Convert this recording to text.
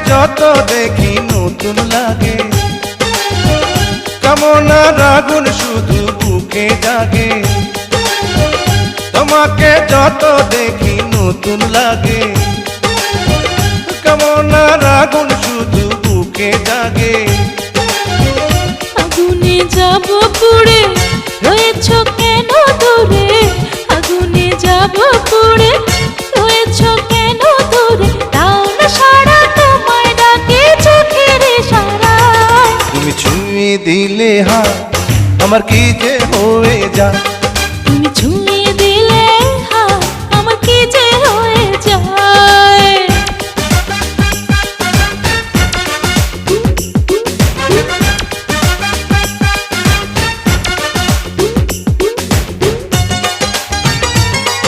যত দেখি নতুন লাগে, কামনার আগুন শুধু বুকে জাগে। তোমাকে যত দেখি নতুন লাগে, কামনার আগুন শুধু বুকে জাগে। আগুনে যাব পুড়ে, রয়েছ কেন দূরে? আগুনে যাব পুড়ে, রয়েছ কেন দূরে? দাও না সারা, তোমায় ডাকে চোখের ইশারায়। তুমি ছুঁয়ে দিলে হাত, আমার কি যে হয়ে যায়। তুমি ছুঁয়ে